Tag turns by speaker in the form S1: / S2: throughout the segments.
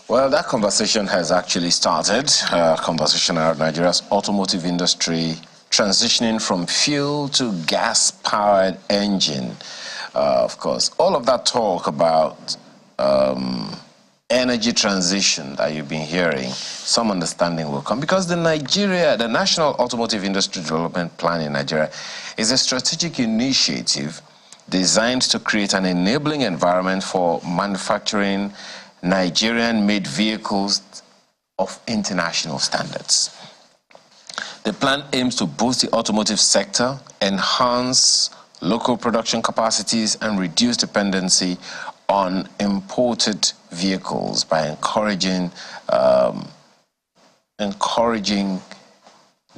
S1: Well, that conversation has actually started. Conversation around Nigeria's automotive industry transitioning from fuel to gas-powered engine. Of course, all of that talk about energy transition that you've been hearing, some understanding will come because the National Automotive Industry Development Plan in Nigeria is a strategic initiative designed to create an enabling environment for manufacturing Nigerian-made vehicles of international standards. The plan aims to boost the automotive sector, enhance local production capacities, and reduce dependency on imported vehicles by encouraging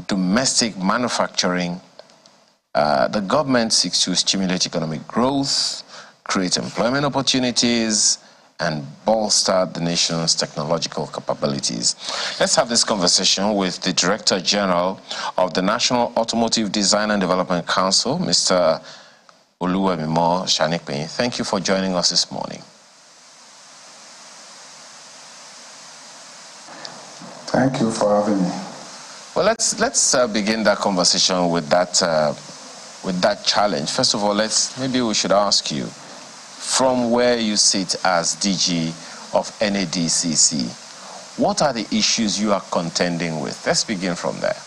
S1: domestic manufacturing. The government seeks to stimulate economic growth, create employment opportunities, and bolster the nation's technological capabilities. Let's have this conversation with the Director General of the National Automotive Design and Development Council, Mr. Oluwemimo Shanikpe. Thank you for joining us this morning.
S2: Thank you for having me.
S1: Well, let's begin that conversation with that challenge. First of all, maybe we should ask you, from where you sit as DG of NADDC, what are the issues you are contending with? Let's begin from there.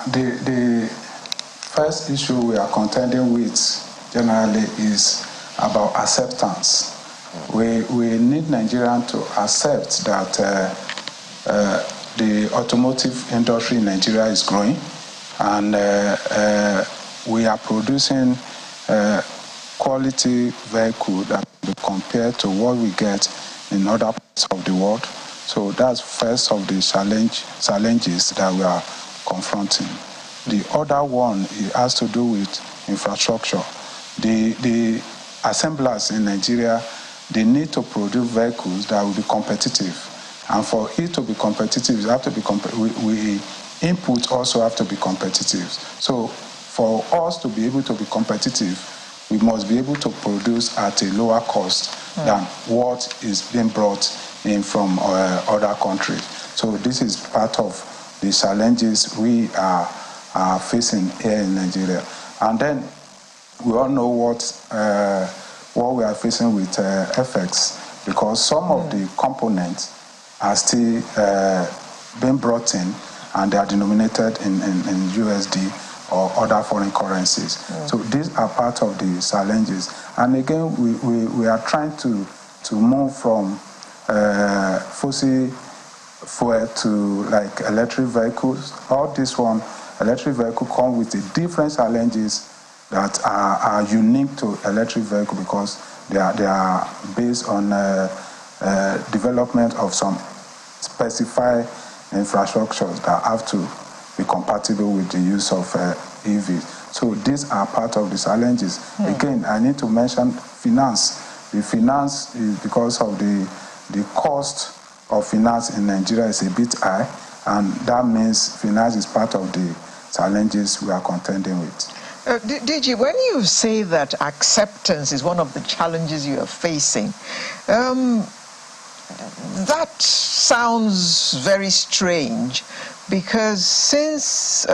S2: The first issue we are contending with generally is about acceptance. We need Nigerians to accept that the automotive industry in Nigeria is growing, and we are producing quality vehicles that will be compared to what we get in other parts of the world. So that's first of the challenges that we are confronting. The other one has to do with infrastructure. The assemblers in Nigeria, they need to produce vehicles that will be competitive. And for it to be competitive, it have to be input also have to be competitive. So for us to be able to be competitive, we must be able to produce at a lower cost than what is being brought in from other countries. So this is part of the challenges we are facing here in Nigeria. And then we all know what we are facing with FX, because some of the components are still being brought in and they are denominated in USD or other foreign currencies. So these are part of the challenges. And again, we are trying to move from fossil fuel to like electric vehicles. All this one, electric vehicle come with the different challenges that are unique to electric vehicle because they are based on development of some specified infrastructures that have to be compatible with the use of EVs. So these are part of the challenges. Again, I need to mention finance. The finance is because of the cost of finance in Nigeria is a bit high, and that means finance is part of the challenges we are contending with.
S3: DG, when you say that acceptance is one of the challenges you are facing, that sounds very strange, because since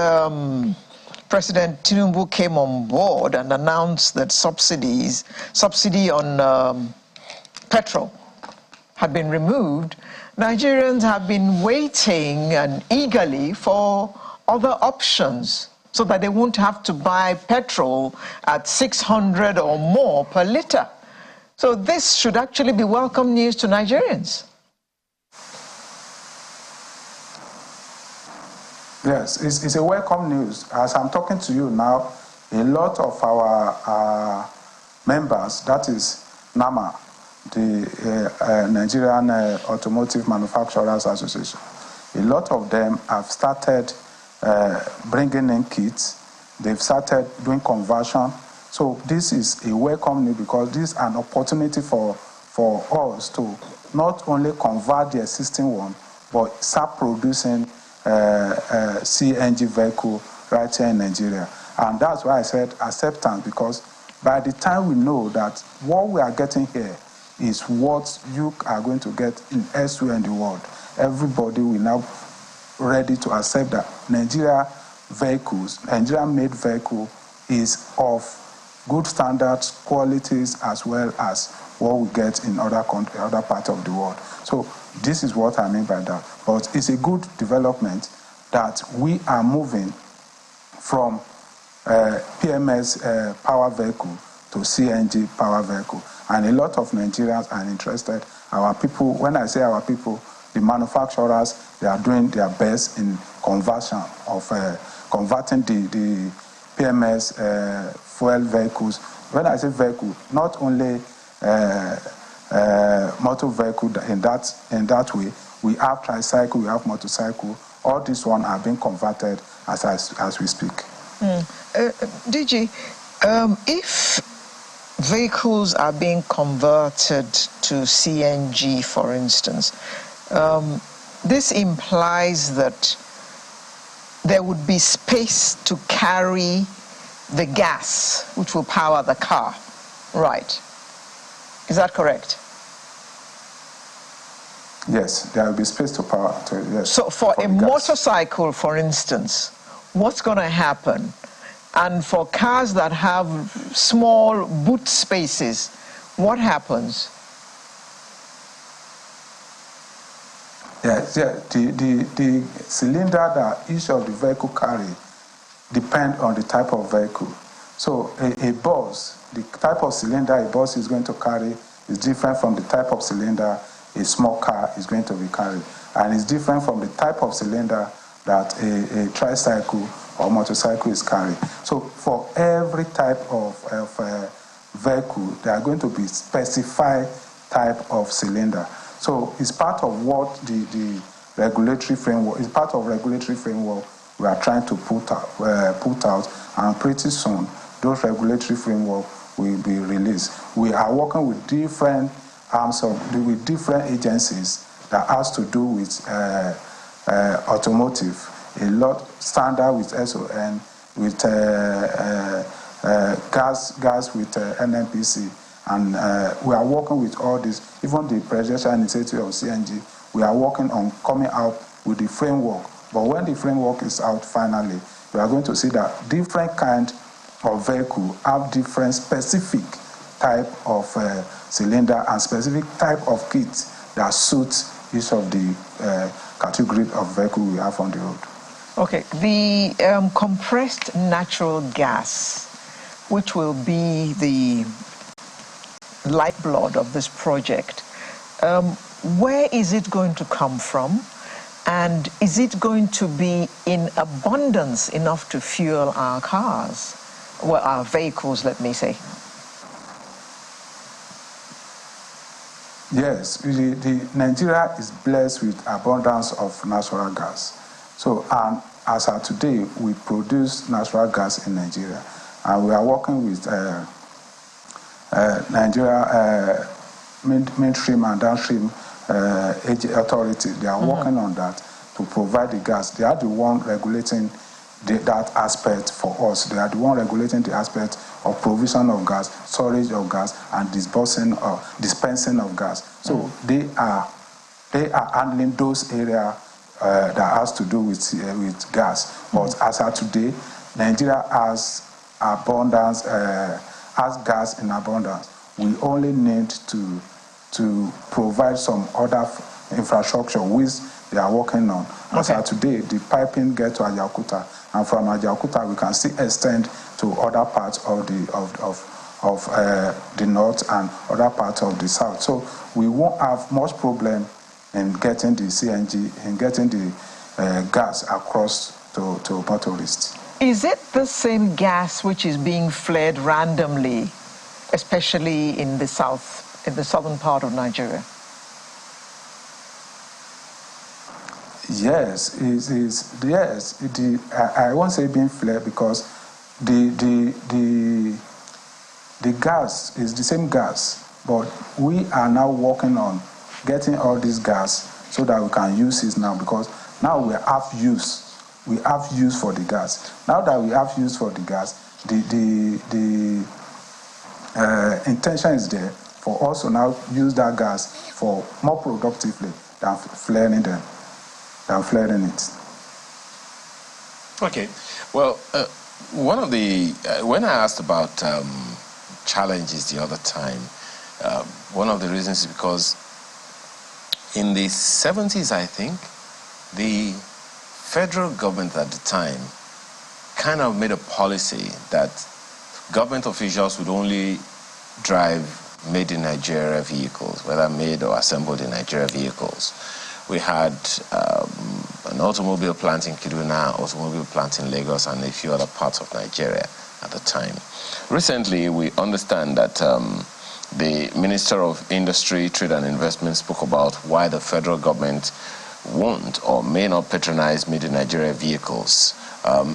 S3: President Tinubu came on board and announced that subsidy on petrol had been removed, Nigerians have been waiting and eagerly for other options so that they won't have to buy petrol at 600 or more per liter. So this should actually be welcome news to Nigerians.
S2: Yes, it's a welcome news. As I'm talking to you now, a lot of our members, that is NAMA, the Nigerian Automotive Manufacturers Association, a lot of them have started bringing in kits. They've started doing conversion. So this is a welcome news because this is an opportunity for us to not only convert the existing one, but start producing CNG vehicle right here in Nigeria. And that's why I said acceptance, because by the time we know that what we are getting here is what you are going to get in elsewhere in the world, everybody will now ready to accept that Nigerian made vehicle is of good standards, qualities, as well as what we get in other parts of the world. So this is what I mean by that. But it's a good development that we are moving from PMS power vehicle to CNG power vehicle. And a lot of Nigerians are interested. Our people, when I say our people, the manufacturers, they are doing their best in converting the PMS fuel vehicles. When I say vehicle, not only motor vehicle in that way, we have tricycle, we have motorcycle. All these ones are being converted as we speak.
S3: DG, if vehicles are being converted to CNG, for instance, this implies that there would be space to carry the gas which will power the car, right? Is that correct?
S2: Yes, there will be space to power. Yes,
S3: so for a motorcycle, for instance, what's going to happen? And for cars that have small boot spaces, what happens?
S2: Yes, the cylinder that each of the vehicle carry depend on the type of vehicle. So a bus, the type of cylinder a bus is going to carry is different from the type of cylinder a small car is going to be carried. And it's different from the type of cylinder that a tricycle or motorcycle is carrying. So for every type of vehicle, there are going to be specified type of cylinder. So it's part of what the regulatory framework, it's part of regulatory framework we are trying to put out, and pretty soon those regulatory framework will be released. We are working with different with different agencies that has to do with automotive, a lot standard with SON, with gas with NADDC, and we are working with all this. Even the presidential initiative of CNG, we are working on coming out with the framework. But when the framework is out finally, we are going to see that different kind of vehicle have different specific type of cylinder and specific type of kit that suits each of the category of vehicle we have on the road.
S3: Okay, the compressed natural gas, which will be the lifeblood of this project, where is it going to come from? And is it going to be in abundance enough to fuel our cars? Well, our vehicles, let me say.
S2: Yes, Nigeria is blessed with abundance of natural gas. So, and as of today, we produce natural gas in Nigeria, and we are working with Nigeria mainstream and downstream authority. They are working on that to provide the gas. They are the one regulating that aspect for us. They are the one regulating the aspect of provision of gas, storage of gas, and dispensing of gas. So they are handling those areas that has to do with gas. But as of today, Nigeria has abundance, has gas in abundance. We only need to provide some other infrastructure which they are working on. As of today, the piping gets to Ajaokuta, and from Ajaokuta we can still extend to other parts of the north and other parts of the south. So we won't have much problem in getting the CNG and getting the gas across to motorists.
S3: Is it the same gas which is being flared randomly, especially in the south, in the southern part of Nigeria?
S2: Yes, yes. I won't say being flared because the gas is the same gas, but we are now working on getting all this gas so that we can use it now, because now we have use for the gas. Now that we have use for the gas, the intention is there for us to now use that gas for more productively than flaring them, than flaring it.
S1: Okay. Well, one of the when I asked about challenges the other time, one of the reasons is because in the 70s, I think, the federal government at the time kind of made a policy that government officials would only drive made in Nigeria vehicles, whether made or assembled in Nigeria vehicles. We had an automobile plant in Kaduna, automobile plant in Lagos, and a few other parts of Nigeria at the time. Recently, we understand that the Minister of Industry, Trade and Investment spoke about why the federal government won't or may not patronize made in Nigeria vehicles.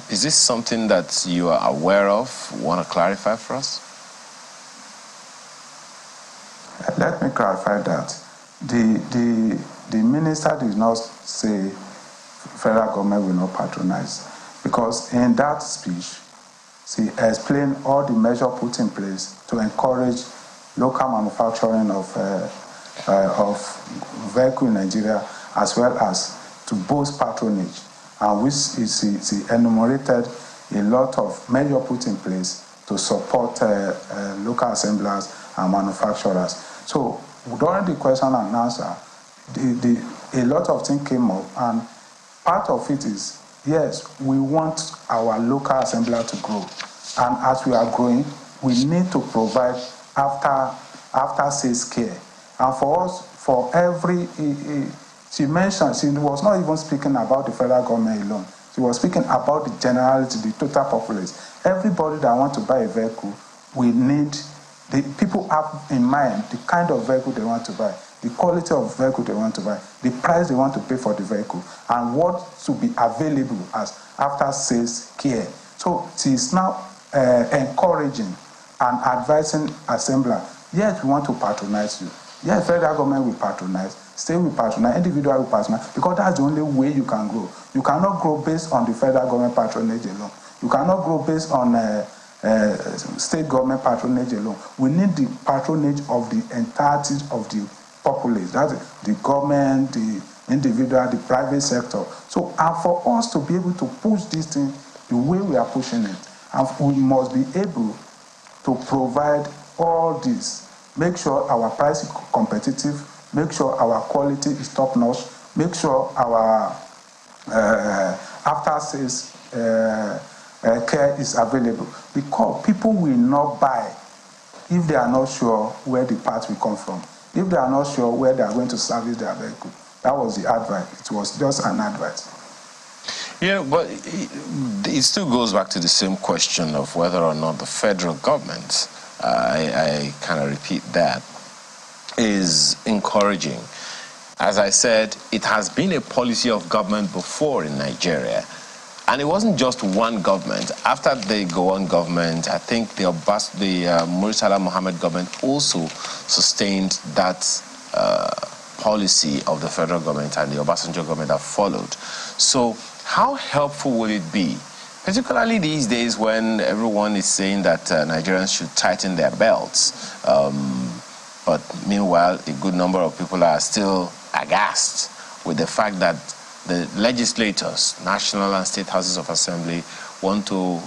S1: Is this something that you are aware of? Want to clarify for us?
S2: Let me clarify that. The minister did not say federal government will not patronize, because in that speech, she explained all the measures put in place to encourage local manufacturing of vehicle in Nigeria, as well as to boost patronage, and which she enumerated a lot of measures put in place to support local assemblers and manufacturers. So during the question and answer, a lot of things came up, and part of it is, yes, we want our local assembler to grow, and as we are growing, we need to provide after sales care. And for us, for every, she mentioned, she was not even speaking about the federal government alone. She was speaking about the generality, the total populace. Everybody that wants to buy a vehicle, we need, the people have in mind the kind of vehicle they want to buy, the quality of vehicle they want to buy, the price they want to pay for the vehicle, and what should be available as after sales care. So she is now encouraging and advising assembler, yes, we want to patronize you. Yes, federal government will patronize, state will patronize, individual will patronize, because that's the only way you can grow. You cannot grow based on the federal government patronage alone. You cannot grow based on state government patronage alone. We need the patronage of the entirety of the populace. That's the government, the individual, the private sector. So, and for us to be able to push this thing the way we are pushing it, and we must be able to provide all this. Make sure our price is competitive, make sure our quality is top-notch, make sure our after-sales care is available. Because people will not buy if they are not sure where the parts will come from, if they are not sure where they are going to service their vehicle. That was the advice. It was just an advice.
S1: Yeah, but it still goes back to the same question of whether or not the federal government, I kind of repeat that, is encouraging. As I said, it has been a policy of government before in Nigeria. And it wasn't just one government. After the Gowon government, I think the Murtala Mohammed government also sustained that policy of the federal government, and the Obasanjo government that followed. So how helpful would it be, particularly these days when everyone is saying that Nigerians should tighten their belts, but meanwhile a good number of people are still aghast with the fact that the legislators, national and state houses of assembly, want to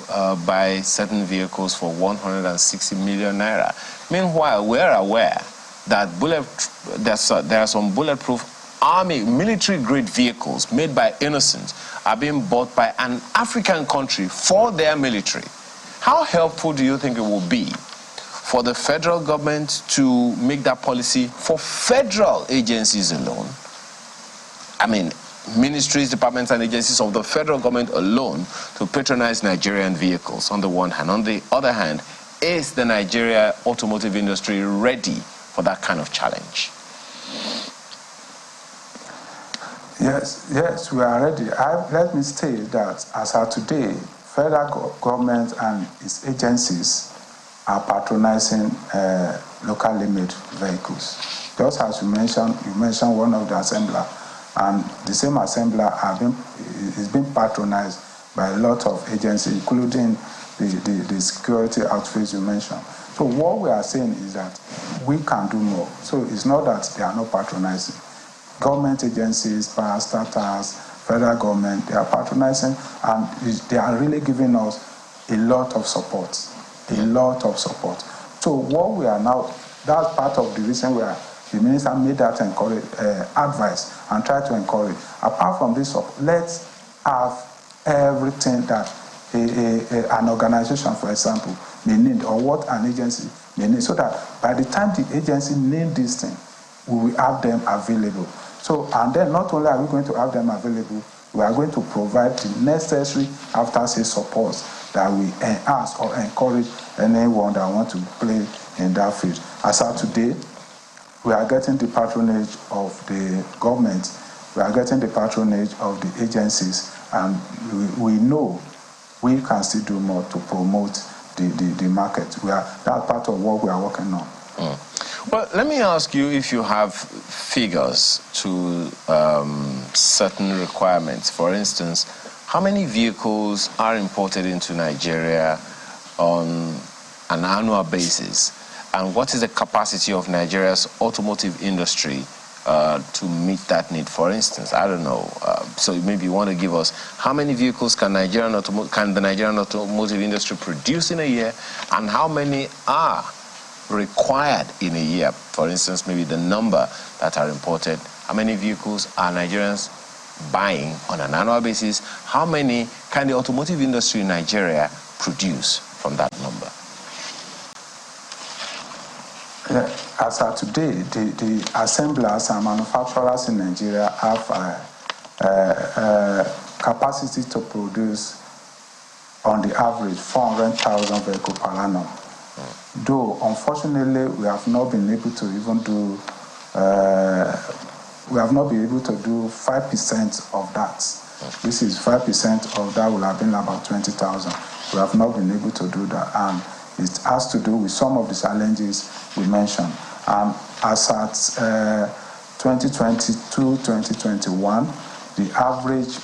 S1: buy certain vehicles for 160 million naira. Meanwhile, we're aware that there are some bulletproof army, military-grade vehicles made by innocents are being bought by an African country for their military. How helpful do you think it will be for the federal government to make that policy for federal agencies alone? I mean, ministries, departments, and agencies of the federal government alone to patronize Nigerian vehicles on the one hand. On the other hand, is the Nigeria automotive industry ready for that kind of challenge?
S2: Yes, we are ready. Let me state that as of today, federal government and its agencies are patronizing locally made vehicles. Just as you mentioned one of the assembler, and the same assembler is being patronized by a lot of agencies, including the security outfits you mentioned. So what we are saying is that we can do more. So it's not that they are not patronizing. Government agencies, parastatals, federal government, they are patronizing, and they are really giving us a lot of support. A lot of support. So what we are now, that's part of the reason where the minister made that advice and tried to encourage. Apart from this, let's have everything that an organization, for example, may need, or what an agency may need, so that by the time the agency needs this thing, we will have them available. So, and then not only are we going to have them available, we are going to provide the necessary after-sales support that we ask or encourage anyone that wants to play in that field. As of today, we are getting the patronage of the government, we are getting the patronage of the agencies, and we know we can still do more to promote the market. That's part of what we are working on.
S1: Well, let me ask you if you have figures to certain requirements. For instance, how many vehicles are imported into Nigeria on an annual basis? And what is the capacity of Nigeria's automotive industry to meet that need? For instance, I don't know. So maybe you want to give us how many vehicles can the Nigerian automotive industry produce in a year, and how many are required in a year? For instance, maybe the number that are imported. How many vehicles are Nigerians buying on an annual basis? How many can the automotive industry in Nigeria produce from that number?
S2: As of today, the assemblers and manufacturers in Nigeria have capacity to produce, on the average, 400,000 vehicles per annum. Though, unfortunately, we have not been able to even do, 5% of that. This is 5% of that will have been about 20,000. We have not been able to do that, and it has to do with some of the challenges we mentioned. As at 2022-2021, the average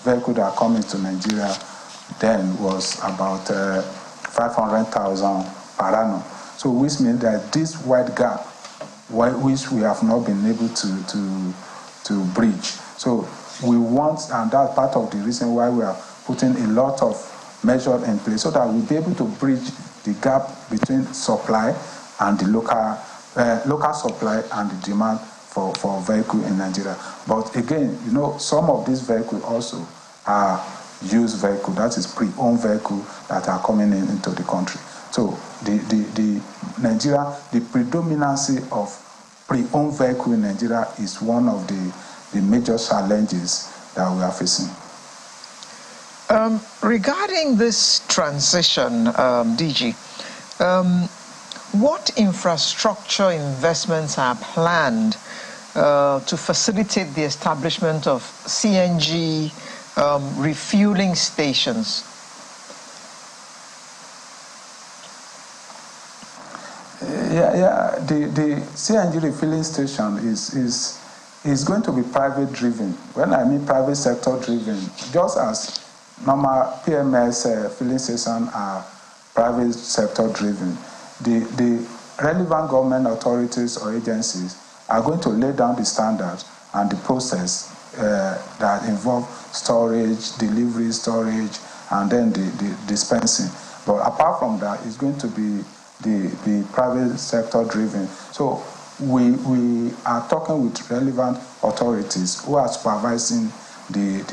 S2: vehicle that come into Nigeria then was about 500,000 per annum. So which means that this wide gap, which we have not been able to bridge. So we want, and that's part of the reason why we are putting a lot of measures in place, so that we'll be able to bridge the gap between supply and the local supply and the demand for vehicle in Nigeria. But again, some of these vehicles also are used vehicle, that is pre-owned vehicle that are coming into the country. So the predominancy of pre-owned vehicle in Nigeria is one of the major challenges that we are facing.
S3: Regarding this transition, DG, what infrastructure investments are planned to facilitate the establishment of CNG refueling stations?
S2: The CNG refueling station is going to be private driven. When I mean private sector driven, just as normal PMS filling stations are private sector driven, the relevant government authorities or agencies are going to lay down the standards and the process that involve storage, delivery, storage, and then the dispensing. But apart from that, it's going to be the private sector driven. So we are talking with relevant authorities who are supervising the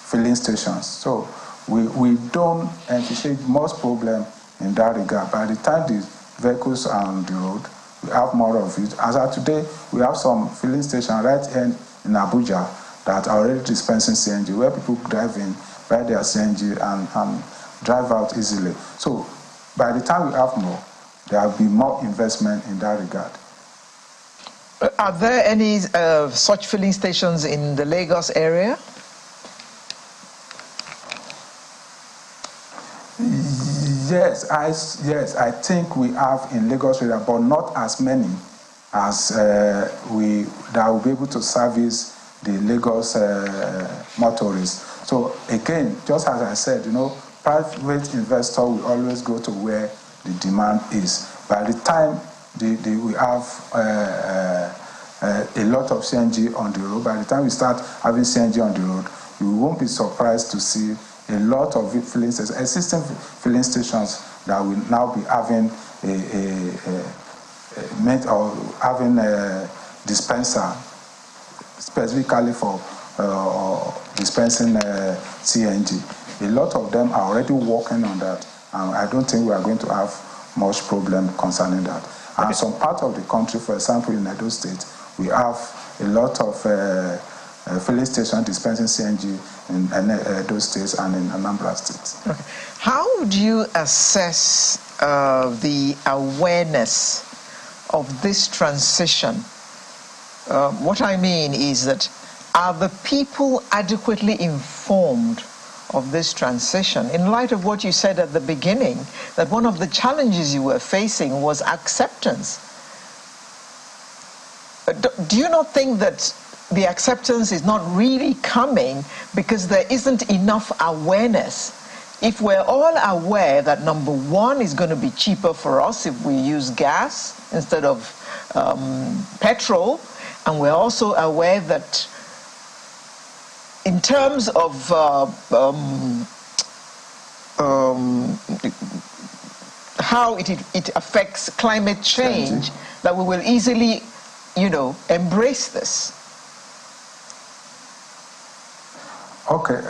S2: filling stations. So we don't anticipate most problem in that regard. By the time the vehicles are on the road, we have more of it. As of today, we have some filling stations right here in Abuja that are already dispensing CNG, where people drive in, buy their CNG, and drive out easily. So by the time we have more, there will be more investment in that regard.
S3: Are there any such filling stations in the Lagos area?
S2: Yes, I think we have in Lagos area, but not as many as that will be able to service the Lagos motorists. So again, just as I said, private investor will always go to where the demand is. By the time we have a lot of CNG on the road, by the time we start having CNG on the road, you won't be surprised to see a lot of filling stations, existing filling stations that will now be having a dispenser specifically for dispensing CNG. A lot of them are already working on that, and I don't think we are going to have much problem concerning that. And some part of the country, for example, in Edo State, we have a lot of filling stations dispensing CNG in Edo State and in Anambra State.
S3: Okay. How would you assess the awareness of this transition? What I mean is that, are the people adequately informed of this transition, in light of what you said at the beginning, that one of the challenges you were facing was acceptance? Do you not think that the acceptance is not really coming because there isn't enough awareness? If we're all aware that, number one, is going to be cheaper for us if we use gas instead of petrol, and we're also aware that in terms of how it affects climate change, that we will easily, embrace this.
S2: Okay,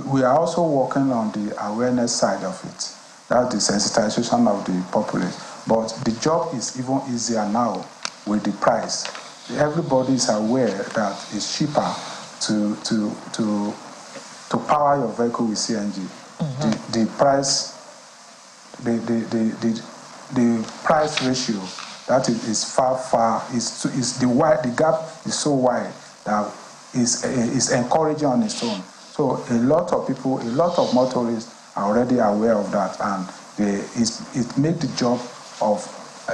S2: we are also working on the awareness side of it. That's the sensitization of the populace. But the job is even easier now with the price. Everybody is aware that it's cheaper to power your vehicle with CNG. Mm-hmm. The price ratio, that is far the gap is so wide that is encouraging on its own. So a lot of people, a lot of motorists are already aware of that, and it makes the job of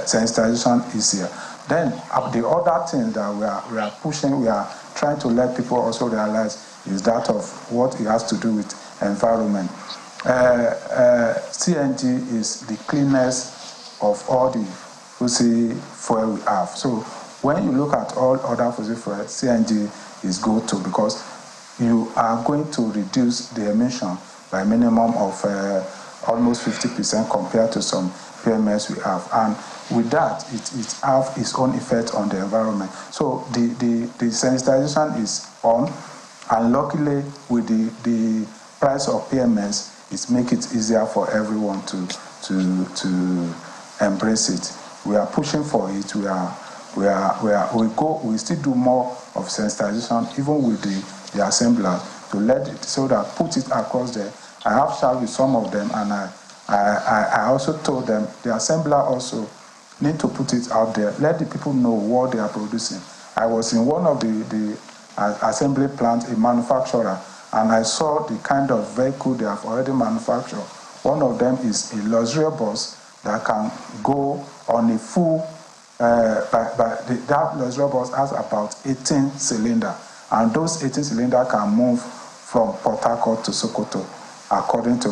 S2: sensitization easier. Then the other thing that we are pushing, we are trying to let people also realize, is that of what it has to do with environment. CNG is the cleanest of all the fossil fuel we have. So when you look at all other fossil fuel, CNG is good too, because you are going to reduce the emission by a minimum of almost 50% compared to some PMS we have. And with that, it have its own effect on the environment. So the sensitization is on, and luckily with the price of PMS, it makes it easier for everyone to embrace it. We are pushing for it. We still do more of sensitization, even with the assembler, to let it, so that put it across there. I have shared with some of them, and I also told them, the assembler also need to put it out there, let the people know what they are producing. I was in one of the assembly plant, a manufacturer, and I saw the kind of vehicle they have already manufactured. One of them is a luxury bus that can go on a full, that luxury bus has about 18 cylinders, and those 18 cylinders can move from Port Harcourt to Sokoto, according to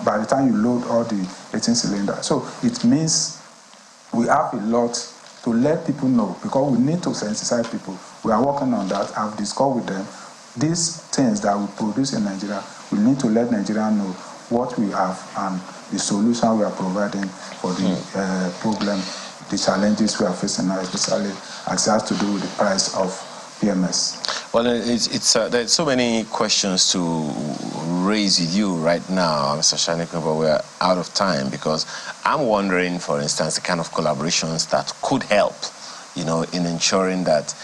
S2: by the time you load all the 18 cylinders. So it means we have a lot to let people know, because we need to sensitize people. We are working on that. I've discussed with them. These things that we produce in Nigeria, we need to let Nigeria know what we have and the solution we are providing for the problem, the challenges we are facing now, especially as it has to do with the price of PMS.
S1: Well, there's so many questions to raise with you right now, Mr. Shanikun, but we're out of time, because I'm wondering, for instance, the kind of collaborations that could help, in ensuring that,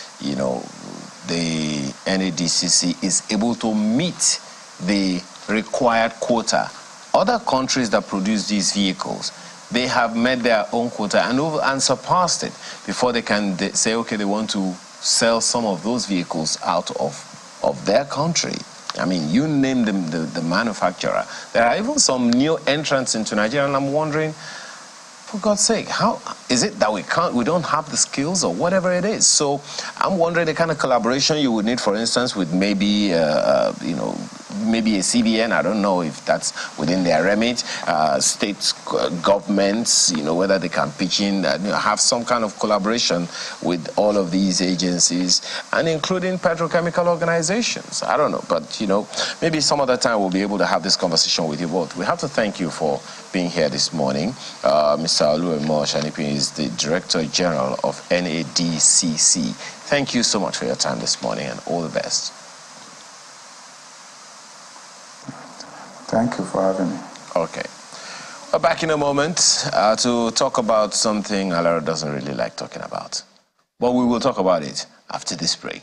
S1: the NADDC is able to meet the required quota. Other countries that produce these vehicles, they have met their own quota and surpassed it before they can say, okay, they want to sell some of those vehicles out of their country. I mean, you name the manufacturer. There are even some new entrants into Nigeria, and I'm wondering, For God's sake, how is it that we don't have the skills or whatever it is? So I'm wondering the kind of collaboration you would need, for instance, with maybe, maybe a CBN. I don't know if that's within their remit. State governments, whether they can pitch in, have some kind of collaboration with all of these agencies, and including petrochemical organizations. I don't know, but, maybe some other time we'll be able to have this conversation with you both. We have to thank you for being here this morning. Mr. Oluwemo Shanipi is the Director General of NADDC. Thank you so much for your time this morning, and all the best.
S2: Thank you for having me.
S1: Okay. We're back in a moment to talk about something Alara doesn't really like talking about. But we will talk about it after this break.